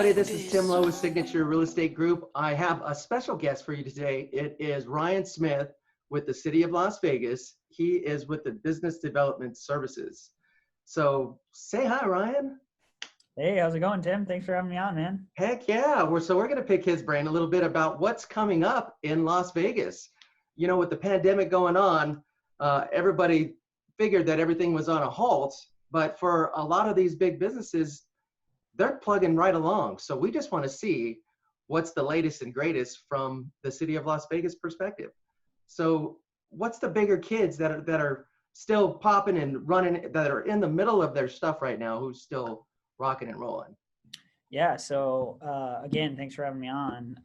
everybody. This is Tim Lowe with Signature Real Estate Group. I have a special guest for you today. It is Ryan Smith with the City of Las Vegas. He is with the Business Development Services. So say hi, Ryan. Hey, how's it going, Tim? Thanks for having me on, man. Heck yeah. We're going to pick his brain a little bit about what's coming up in Las Vegas. You know, with the pandemic going on, everybody figured that everything was on a halt. But for a lot of these big businesses, they're plugging right along. So we just want to see what's the latest and greatest from the City of Las Vegas perspective. So what's the bigger kids that are still popping and running, that are in the middle of their stuff right now, who's still rocking and rolling? Yeah, so again, thanks for having me on.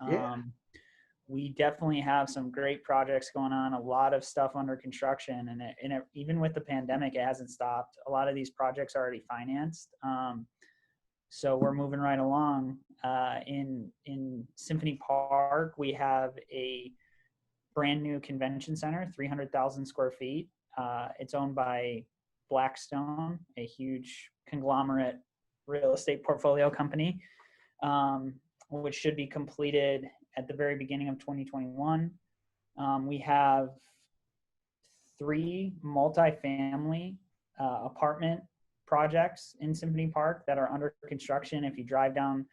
We definitely have some great projects going on, a lot of stuff under construction, and even with the pandemic, it hasn't stopped. A lot of these projects are already financed. So we're moving right along. In Symphony Park, we have a brand new convention center, 300,000 square feet. It's owned by Blackstone, a huge conglomerate real estate portfolio company, which should be completed at the very beginning of 2021. We have 3 multifamily apartment projects in Symphony Park that are under construction. If you drive down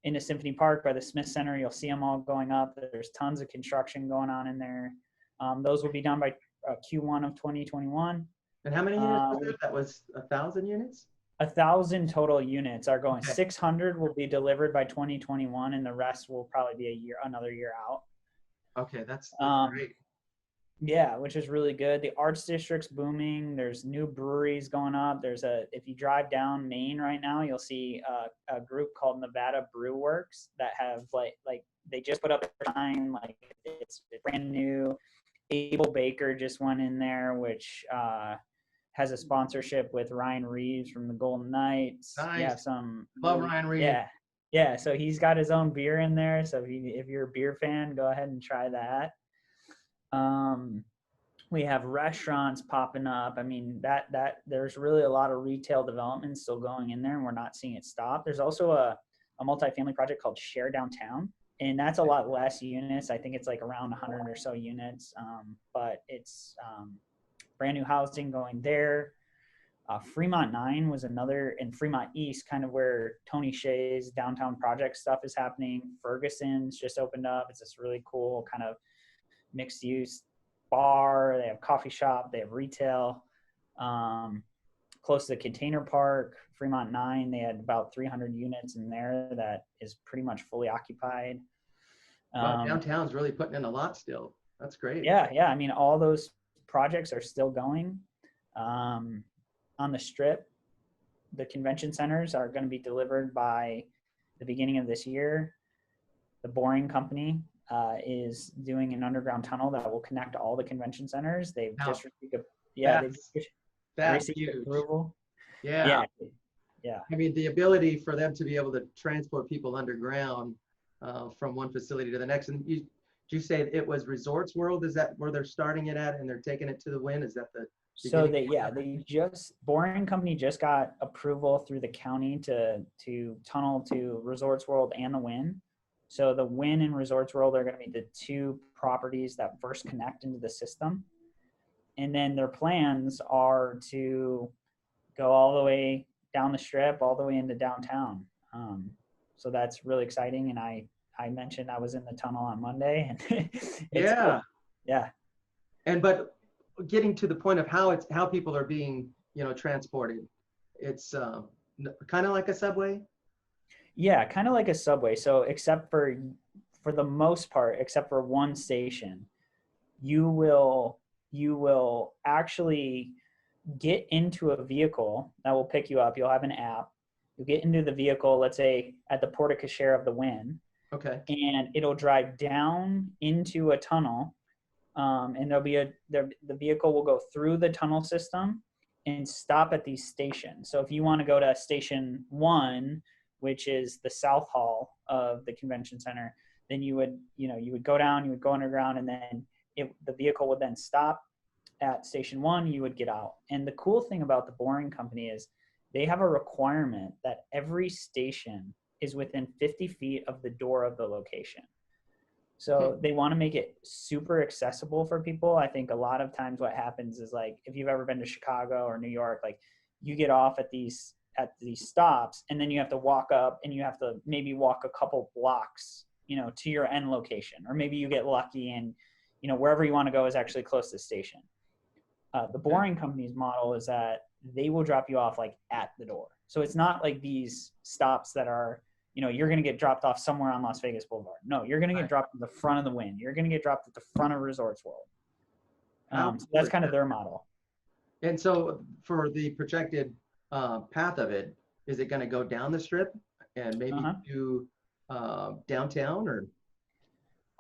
into Symphony Park by the Smith Center, you'll see them all going up. There's tons of construction going on in there. Those will be done by Q1 of 2021. And how many units was there? That was 1,000 units? 1,000 total units are going. Okay. 600 will be delivered by 2021, and the rest will probably be another year out. Okay, that's great. Yeah, which is really good. The Arts District's booming. There's new breweries going up. If you drive down Main right now, you'll see a group called Nevada Brew Works that have like they just put up a sign, like it's brand new. Abel Baker just went in there, which has a sponsorship with Ryan Reeves from the Golden Knights. Nice. Yeah, Love Ryan Reeves. Yeah. So he's got his own beer in there. So if you're a beer fan, go ahead and try that. We have restaurants popping up. I mean, that there's really a lot of retail development still going in there, and we're not seeing it stop. There's also a multifamily project called Share Downtown, and that's a lot less units. I think it's like around 100 or so units, but it's brand new housing going there. Fremont 9 was another, and Fremont East, kind of where Tony Hsieh's downtown project stuff is happening. Ferguson's just opened up. It's this really cool kind of mixed use bar. They have coffee shop, they have retail. Close to the Container Park, Fremont 9, they had about 300 units in there that is pretty much fully occupied. Wow, downtown's really putting in a lot still. That's great. Yeah. I mean, all those projects are still going. On the Strip, the convention centers are going to be delivered by the beginning of this year. The Boring Company is doing an underground tunnel that will connect all the convention centers. They've just received approval. Yeah. I mean, the ability for them to be able to transport people underground from one facility to the next. And you say it was Resorts World? Is that where they're starting it at, and they're taking it to the Wynn? Is that the Boring Company just got approval through the county to tunnel to Resorts World and the Wynn. So the Wynn and Resorts World are going to be the 2 properties that first connect into the system. And then their plans are to go all the way down the Strip, all the way into downtown. So that's really exciting. And I mentioned I was in the tunnel on Monday, and it's cool. Yeah. But getting to the point of how people are being, transported, it's kind of like a subway. Yeah, kind of like a subway. So except for the most part, except for one station, you will actually get into a vehicle that will pick you up. You'll have an app. You'll get into the vehicle, let's say at the porte cochere of the Wynn. Okay. And it'll drive down into a tunnel. And the vehicle will go through the tunnel system and stop at these stations. So if you want to go to station 1, which is the South Hall of the convention center, then you would go down, you would go underground, and then the vehicle would then stop at station 1, you would get out. And the cool thing about the Boring Company is they have a requirement that every station is within 50 feet of the door of the location. So they want to make it super accessible for people. I think a lot of times what happens is, like, if you've ever been to Chicago or New York, like, you get off at these stops, and then you have to walk up, and you have to maybe walk a couple blocks, to your end location, or maybe you get lucky and, wherever you want to go is actually close to the station. The Boring Company's model is that they will drop you off like at the door. So it's not like these stops that are, you're going to get dropped off somewhere on Las Vegas Boulevard. No, you're going to get dropped at the front of the Wynn. You're going to get dropped at the front of Resorts World. So that's kind of their model. And so for the projected path of it, is it going to go down the Strip and maybe to downtown, or?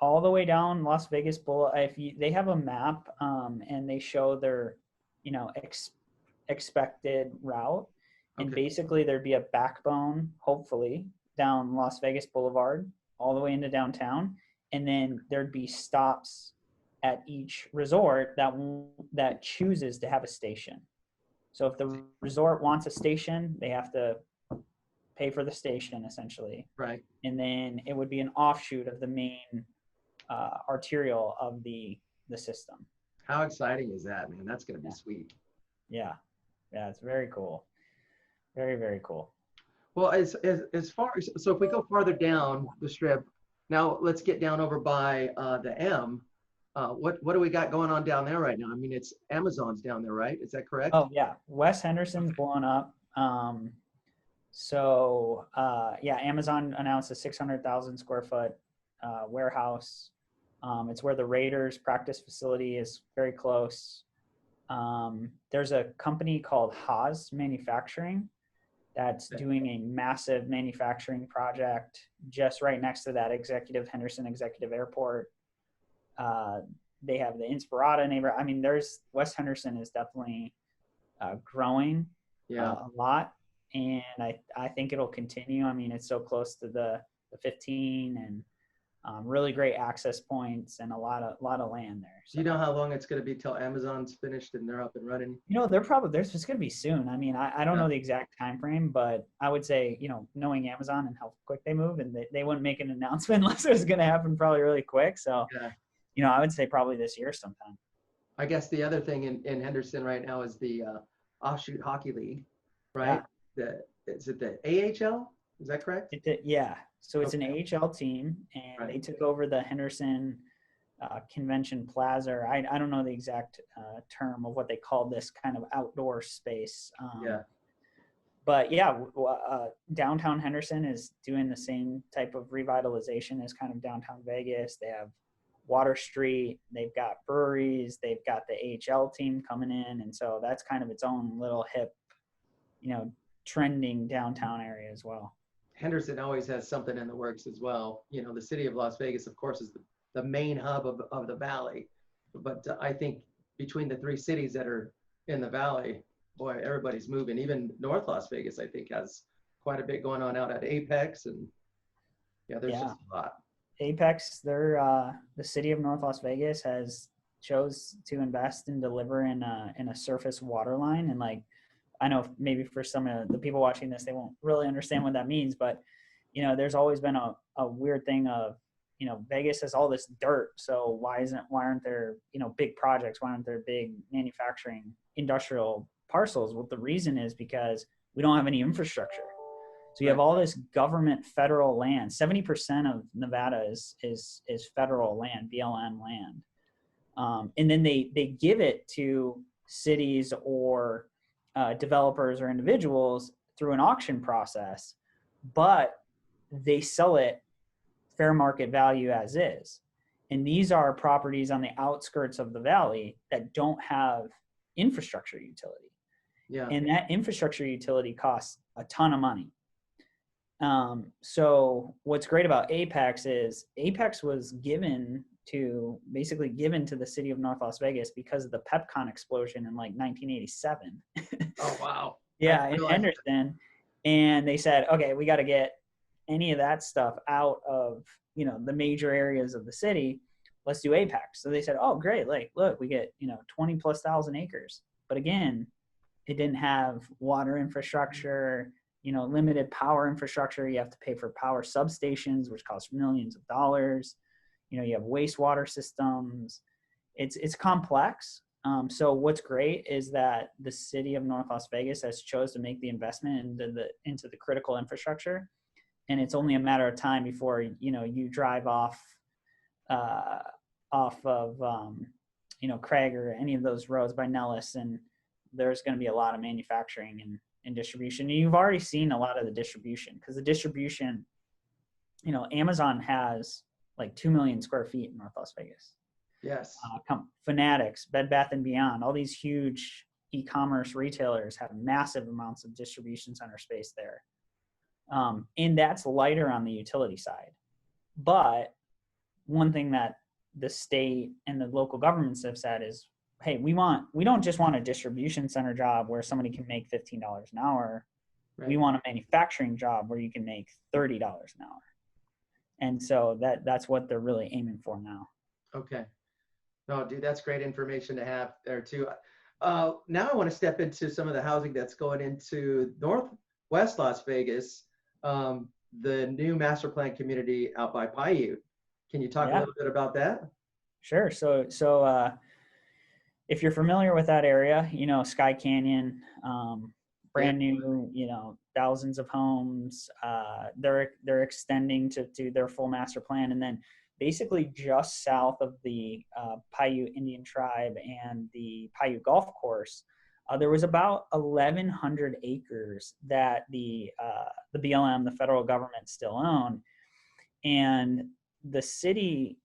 All the way down Las Vegas Boulevard. They have a map, and they show their, expected route. And basically there'd be a backbone, hopefully, down Las Vegas Boulevard all the way into downtown. And then there'd be stops at each resort that chooses to have a station. So if the resort wants a station, they have to pay for the station, essentially. Right. And then it would be an offshoot of the main arterial of the system. How exciting is that, man? That's going to be sweet. Yeah, it's very cool. Very, very cool. Well, as far as, so if we go farther down the Strip, now let's get down over by the M. What do we got going on down there right now? I mean, it's Amazon's down there, right? Is that correct? Oh yeah, West Henderson's blown up. Amazon announced a 600,000 square foot warehouse. It's where the Raiders practice facility is, very close. There's a company called Haas Manufacturing that's doing a massive manufacturing project just right next to that Henderson Executive Airport. They have the Inspirada neighbor. I mean, West Henderson is definitely growing a lot, and I think it'll continue. I mean, it's so close to the 15 and really great access points and a lot of land there. So, do you know how long it's going to be till Amazon's finished and they're up and running? It's going to be soon. I mean, I don't know the exact time frame, but I would say, knowing Amazon and how quick they move, and they wouldn't make an announcement unless it was going to happen probably really quick. So, I would say probably this year sometime. I guess the other thing in Henderson right now is the offshoot hockey league, right? Yeah. Is it the AHL? Is that correct? So it's an AHL team, and they took over the Henderson Convention Plaza. I don't know the exact term of what they call this kind of outdoor space. But downtown Henderson is doing the same type of revitalization as kind of downtown Vegas. They have Water Street, they've got breweries, they've got the AHL team coming in. And so that's kind of its own little hip, trending downtown area as well. Henderson always has something in the works as well. The city of Las Vegas, of course, is the main hub of the valley. But I think between the three cities that are in the valley, boy, everybody's moving. Even North Las Vegas, I think, has quite a bit going on out at Apex. And there's just a lot. Apex, the city of North Las Vegas chose to invest and deliver in a surface water line. And I know maybe for some of the people watching this, they won't really understand what that means, but there's always been a weird thing of, Vegas has all this dirt. So why aren't there, big projects? Why aren't there big manufacturing industrial parcels? Well, the reason is because we don't have any infrastructure. So you have all this government federal land. 70% of Nevada is federal land, BLM land. And then they give it to cities or developers or individuals through an auction process, but they sell it fair market value as is. And these are properties on the outskirts of the valley that don't have infrastructure utility. And that infrastructure utility costs a ton of money. So what's great about Apex is Apex was given to the city of North Las Vegas because of the Pepcon explosion in 1987. Oh, wow. In Henderson. And they said, okay, we got to get any of that stuff out of, the major areas of the city. Let's do Apex. So they said, oh, great. Look, we get, 20,000+ acres. But again, it didn't have water infrastructure. limited power infrastructure. You have to pay for power substations, which cost millions of dollars. You have wastewater systems. It's complex. So what's great is that the city of North Las Vegas has chose to make the investment into the critical infrastructure, and it's only a matter of time before you drive off of Craig or any of those roads by Nellis, and there's going to be a lot of manufacturing and distribution. And you've already seen a lot of the distribution, because the distribution, Amazon has like 2 million square feet in North Las Vegas. Yes. Fanatics, Bed Bath & Beyond, all these huge e-commerce retailers have massive amounts of distribution center space there. And that's lighter on the utility side. But one thing that the state and the local governments have said is, hey, we don't just want a distribution center job where somebody can make $15 an hour. Right. We want a manufacturing job where you can make $30 an hour. And so that's what they're really aiming for now. Okay. No, dude, that's great information to have there too. Now I want to step into some of the housing that's going into Northwest Las Vegas, the new master plan community out by Paiute. Can you talk a little bit about that? Sure. So if you're familiar with that area, Sky Canyon, brand new, thousands of homes. They're extending to do their full master plan, and then basically just south of the Paiute Indian tribe and the Paiute golf course, there was about 1,100 acres that the BLM, the federal government, still owned, and the city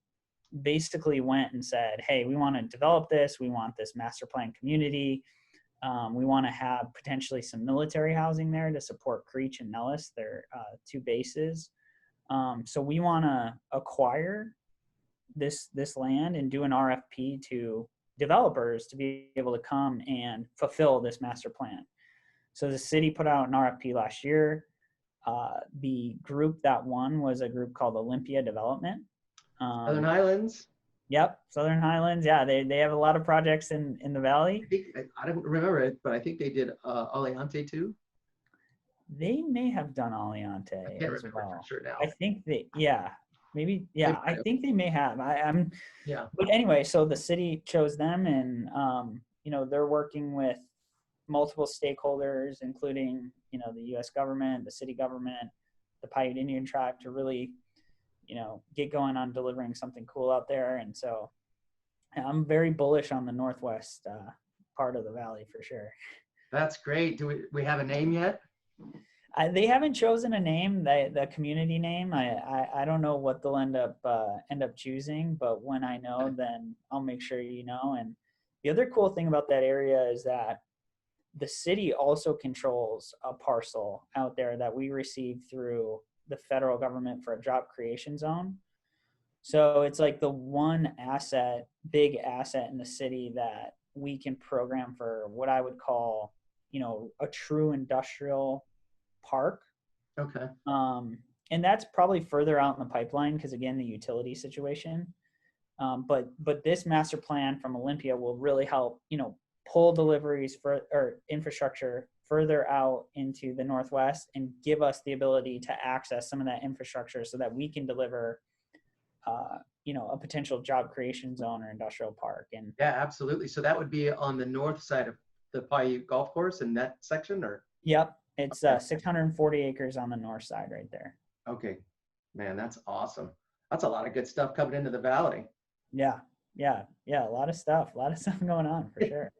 basically went and said, hey, we want to develop this. We want this master plan community. We want to have potentially some military housing there to support Creech and Nellis, their two bases. So we want to acquire this land and do an RFP to developers to be able to come and fulfill this master plan. So the city put out an RFP last year. The group that won was a group called Olympia Development. Southern Highlands. Yep, Southern Highlands. Yeah, they have a lot of projects in the valley. I don't remember it, but I think they did Aliante too. They may have done Aliante I can't as remember well. for sure now. I think maybe I think they may have. Yeah. But anyway, so the city chose them, and they're working with multiple stakeholders, including the U.S. government, the city government, the Paiute Indian tribe, to really get going on delivering something cool out there. And so I'm very bullish on the northwest part of the valley for sure. That's great. Do we have a name yet? They haven't chosen a name, the community name. I don't know what they'll end up choosing, but when I know, then I'll make sure you know. And the other cool thing about that area is that the city also controls a parcel out there that we received through the federal government for a job creation zone. So it's like the one big asset in the city that we can program for what I would call, a true industrial park. Okay. And that's probably further out in the pipeline because, again, the utility situation. But this master plan from Olympia will really help, pull deliveries or infrastructure further out into the Northwest and give us the ability to access some of that infrastructure so that we can deliver, a potential job creation zone or industrial park. And yeah, absolutely. So that would be on the north side of the Paiute golf course in that section, or? Yep. It's 640 acres on the north side right there. Okay, man, that's awesome. That's a lot of good stuff coming into the valley. Yeah. A lot of stuff going on for sure.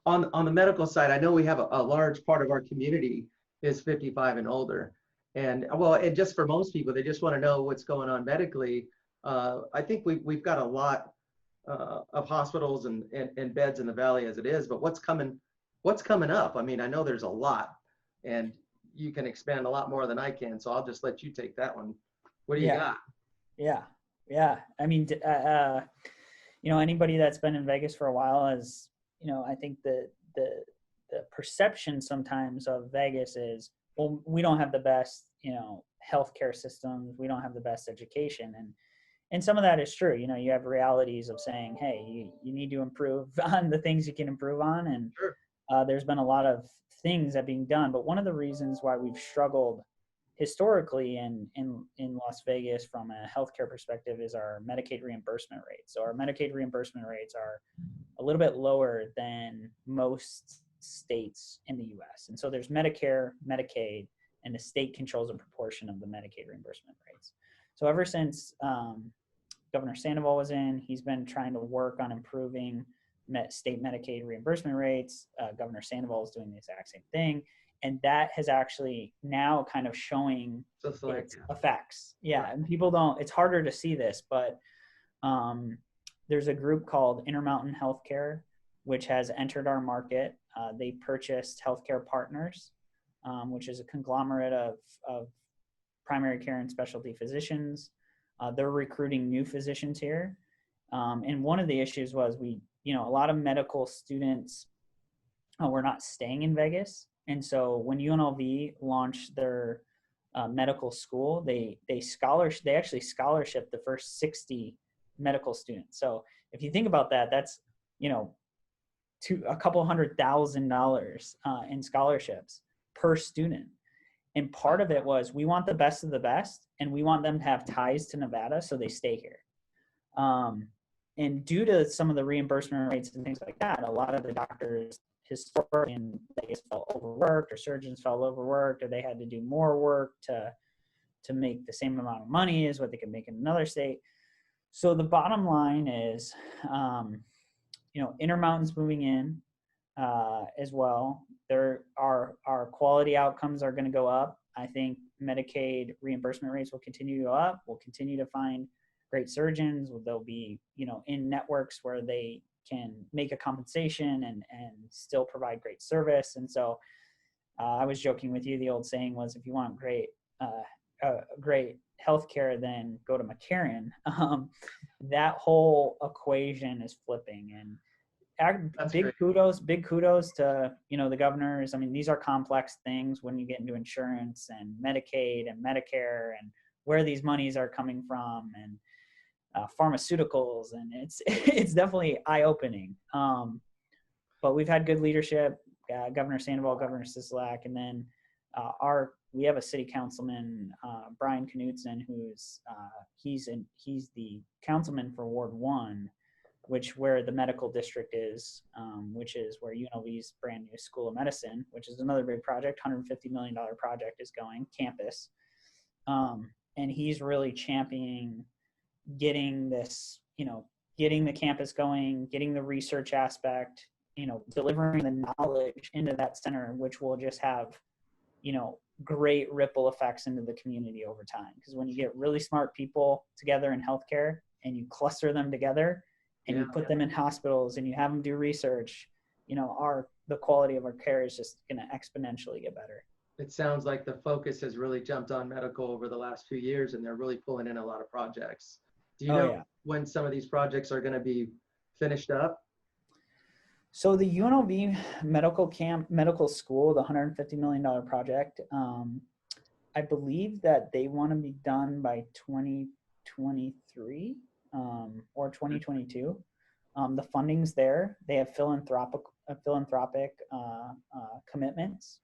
On the medical side, I know we have a large part of our community is 55 and older. And just for most people, they just want to know what's going on medically. I think we've got a lot of hospitals and beds in the valley as it is, but what's coming up? I mean, I know there's a lot, and you can expand a lot more than I can, so I'll just let you take that one. What do you got? Yeah. I mean, anybody that's been in Vegas for a while has, I think the perception sometimes of Vegas is, well, we don't have the best, healthcare systems. We don't have the best education. And some of that is true. You have realities of saying, hey, you need to improve on the things you can improve on. And, sure. There's been a lot of things that are being done, but one of the reasons why we've struggled historically in Las Vegas from a healthcare perspective is our Medicaid reimbursement rates. So our Medicaid reimbursement rates are a little bit lower than most states in the US. And so there's Medicare, Medicaid, and the state controls a proportion of the Medicaid reimbursement rates. So ever since Governor Sandoval was in, he's been trying to work on improving state Medicaid reimbursement rates. Governor Sandoval is doing the exact same thing. And that has actually now kind of showing its effects. Yeah, and people don't, it's harder to see this, but there's a group called Intermountain Healthcare, which has entered our market. They purchased Healthcare Partners, which is a conglomerate of primary care and specialty physicians. They're recruiting new physicians here. And one of the issues was a lot of medical students were not staying in Vegas. And so when UNLV launched their medical school, they actually scholarship the first 60 medical students. So if you think about that, that's, a couple $100,000 in scholarships per student. And part of it was, we want the best of the best, and we want them to have ties to Nevada, so they stay here. And due to some of the reimbursement rates and things like that, a lot of the doctors historically in Vegas felt overworked, or surgeons felt overworked, or they had to do more work to make the same amount of money as what they could make in another state. So the bottom line is, Intermountain's moving in as well. Our quality outcomes are going to go up. I think Medicaid reimbursement rates will continue to go up. We'll continue to find great surgeons. They'll be, in networks where they can make a compensation and still provide great service. And so I was joking with you, the old saying was, if you want great healthcare, then go to McCarran. That whole equation is flipping, and big kudos to, the governors. I mean, these are complex things when you get into insurance and Medicaid and Medicare and where these monies are coming from, and pharmaceuticals, and it's definitely eye-opening. But we've had good leadership, Governor Sandoval, Governor Sisolak, and then we have a city councilman, Brian Knutson, who's he's the councilman for Ward 1, where the medical district is, which is where UNLV's brand new School of Medicine, which is another big project, $150 million project, is going, campus. And he's really championing getting this, getting the campus going, getting the research aspect, delivering the knowledge into that center, which will just have, great ripple effects into the community over time. Because when you get really smart people together in healthcare and you cluster them together and you put them in hospitals and you have them do research, the quality of our care is just going to exponentially get better. It sounds like the focus has really jumped on medical over the last few years, and they're really pulling in a lot of projects. Do you know when some of these projects are going to be finished up? So the UNLV medical school, the $150 million project, I believe that they want to be done by 2023 or 2022. The funding's there. They have philanthropic commitments,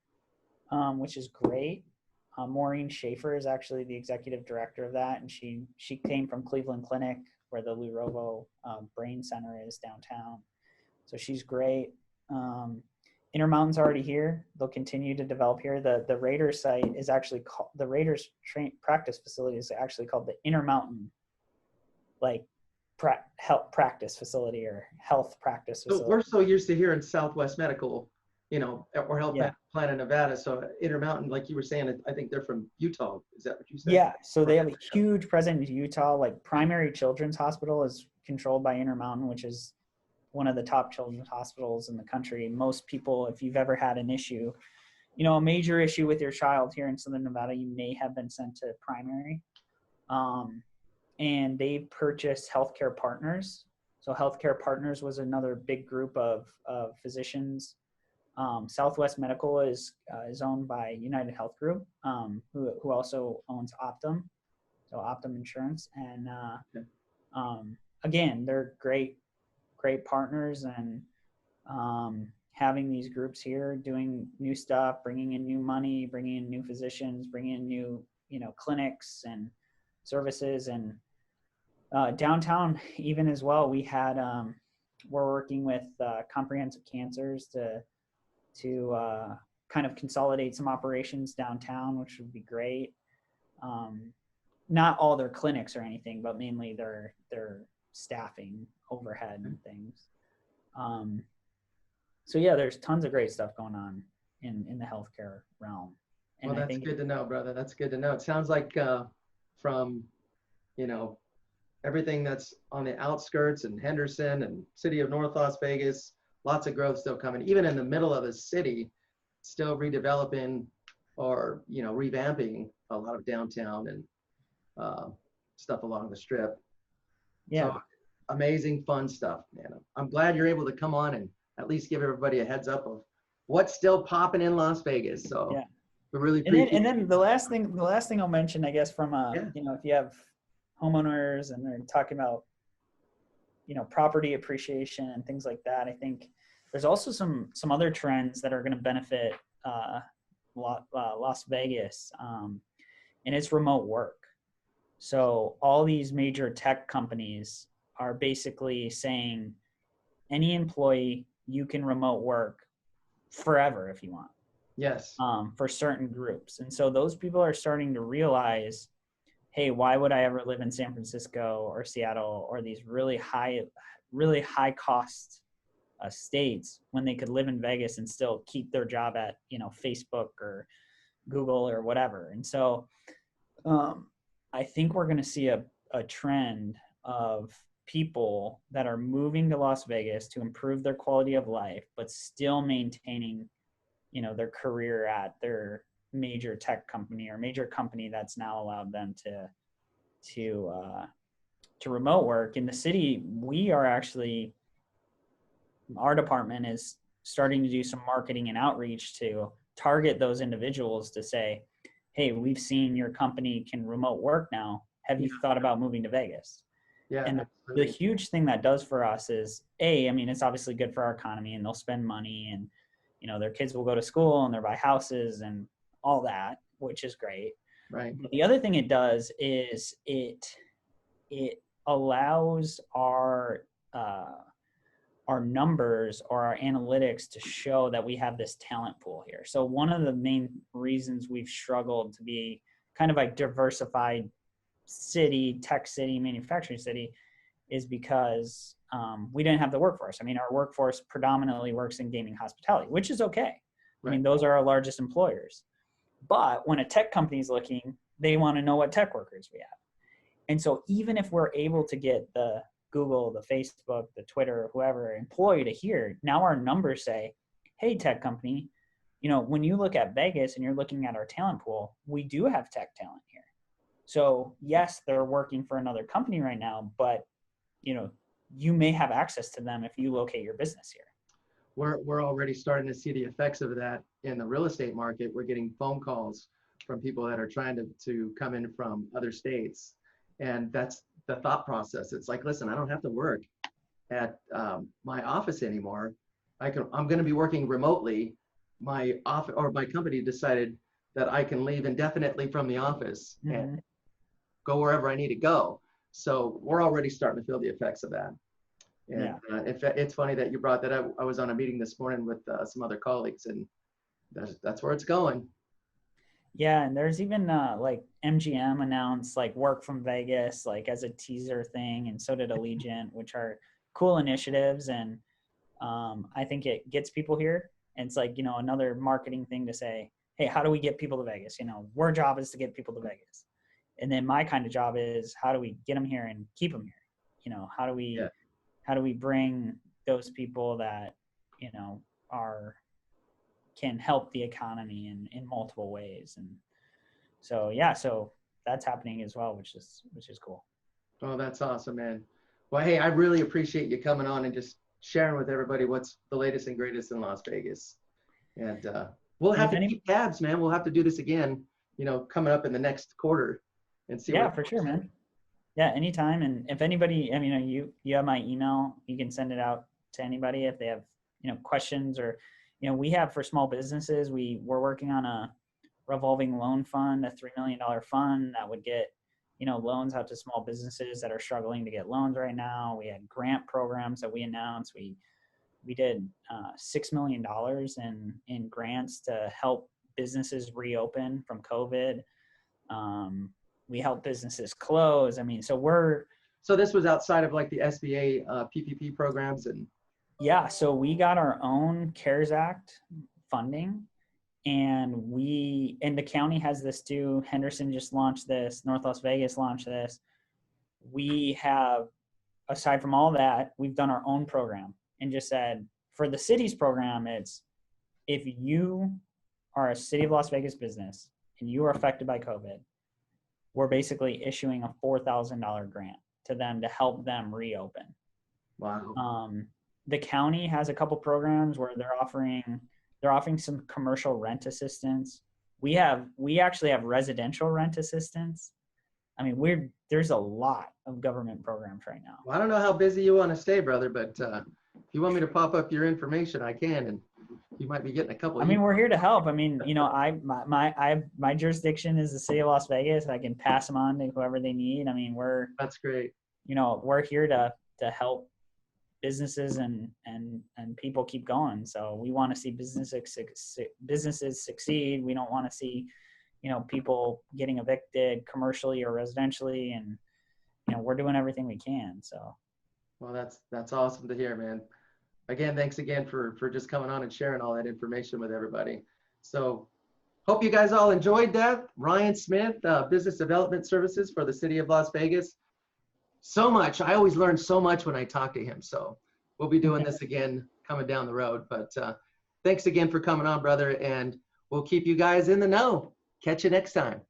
which is great. Maureen Schaefer is actually the executive director of that, and she came from Cleveland Clinic, where the Lou Rovo Brain Center is downtown. So she's great. Intermountain's already here. They'll continue to develop here. The Raiders site is actually called, the Raiders practice facility is actually called the Intermountain, health practice facility or health practice facility. So we're so used to hearing Southwest Medical, or Health Plan in Nevada. So Intermountain, like you were saying, I think they're from Utah. Is that what you said? Yeah. So they have a huge presence in Utah. Like Primary Children's Hospital is controlled by Intermountain, which is one of the top children's hospitals in the country. Most people, if you've ever had an issue, a major issue with your child here in Southern Nevada, you may have been sent to Primary. And they purchased Healthcare Partners. So Healthcare Partners was another big group of physicians. Southwest Medical is owned by United Health Group, who also owns Optum, so Optum Insurance. And again, they're great partners, and having these groups here doing new stuff, bringing in new money, bringing in new physicians, bringing in new, clinics and services. And downtown even as well, we had, we're working with Comprehensive Cancers to kind of consolidate some operations downtown, which would be great. Not all their clinics or anything, but mainly their staffing overhead and things. So yeah, there's tons of great stuff going on in the healthcare realm. And Well, that's good to know, brother. That's good to know. It sounds like from, everything that's on the outskirts and Henderson and city of North Las Vegas, lots of growth still coming. Even in the middle of the city, still redeveloping or, revamping a lot of downtown and stuff along the strip. Yeah. So, amazing, fun stuff, man. I'm glad you're able to come on and at least give everybody a heads up of what's still popping in Las Vegas. So yeah. we really And then, appreciate and then the last thing I'll mention, I guess, from Yeah. if you have homeowners and they're talking about, property appreciation and things like that, I think there's also some other trends that are going to benefit Las Vegas, and it's remote work. So all these major tech companies are basically saying, any employee, you can remote work forever if you want. Yes. For certain groups. And so those people are starting to realize, hey, why would I ever live in San Francisco or Seattle or these really high cost states when they could live in Vegas and still keep their job at, Facebook or Google or whatever. And so I think we're going to see a trend of people that are moving to Las Vegas to improve their quality of life, but still maintaining, their career at their major tech company or major company that's now allowed them to remote work. In the city, we are actually, our department is starting to do some marketing and outreach to target those individuals to say, hey, we've seen your company can remote work now. Have you thought about moving to Vegas? Yeah. And the huge thing that does for us is, it's obviously good for our economy, and they'll spend money, and, their kids will go to school and they'll buy houses and all that, which is great. Right. But the other thing it does is it allows our numbers or our analytics to show that we have this talent pool here. So one of the main reasons we've struggled to be kind of a diversified city, tech city, manufacturing city, is because we didn't have the workforce. Our workforce predominantly works in gaming hospitality, which is okay. Right. Those are our largest employers. But when a tech company is looking, they want to know what tech workers we have. And so even if we're able to get the Google, the Facebook, the Twitter, whoever employee to here, now our numbers say, hey, tech company, when you look at Vegas and you're looking at our talent pool, we do have tech talent here. So yes, they're working for another company right now, but you may have access to them if you locate your business here. We're already starting to see the effects of that in the real estate market. We're getting phone calls from people that are trying to come in from other states. And that's the thought process. It's like, listen, I don't have to work at my office anymore. I'm going to be working remotely. My office or my company decided that I can leave indefinitely from the office and go wherever I need to go. So we're already starting to feel the effects of that. And it's funny that you brought that up. I was on a meeting this morning with some other colleagues, and that's where it's going. Yeah, and there's even like MGM announced like work from Vegas like as a teaser thing, and so did Allegiant, which are cool initiatives. And I think it gets people here. And it's like, another marketing thing to say, hey, how do we get people to Vegas? Our job is to get people to Vegas. And then my kind of job is, how do we get them here and keep them here? How do we bring those people that, can help the economy in multiple ways? And so that's happening as well, which is cool. Oh, that's awesome, man. Well, hey, I really appreciate you coming on and just sharing with everybody what's the latest and greatest in Las Vegas. And we'll have to keep tabs, man. We'll have to do this again, coming up in the next quarter and see. Yeah, for sure, man. Yeah, anytime. And if anybody, you have my email, you can send it out to anybody if they have questions or, we have for small businesses, we're working on a revolving loan fund, a $3 million fund that would get, loans out to small businesses that are struggling to get loans right now. We had grant programs that we announced. We did $6 million in grants to help businesses reopen from COVID. We help businesses close. I mean, so this was outside of like the SBA PPP programs and. Yeah, so we got our own CARES Act funding, and the county has this too. Henderson just launched this. North Las Vegas launched this. We have, aside from all that, we've done our own program and just said for the city's program, it's if you are a City of Las Vegas business and you are affected by COVID, we're basically issuing a $4,000 grant to them to help them reopen. Wow. The county has a couple programs where they're offering some commercial rent assistance. We actually have residential rent assistance. I mean, there's a lot of government programs right now. Well, I don't know how busy you want to stay, brother, but if you want me to pop up your information, I can, and you might be getting a couple. I mean, we're here to help. I mean, my jurisdiction is the City of Las Vegas. I can pass them on to whoever they need. I mean, that's great. We're here to help businesses and people keep going. So we want to see businesses succeed. We don't want to see, people getting evicted commercially or residentially, and we're doing everything we can. So, well, that's awesome to hear, man. Again, thanks again for just coming on and sharing all that information with everybody. So, hope you guys all enjoyed that. Ryan Smith, Business Development Services for the City of Las Vegas. So much. I always learn so much when I talk to him. So we'll be doing this again coming down the road. But thanks again for coming on, brother. And we'll keep you guys in the know. Catch you next time.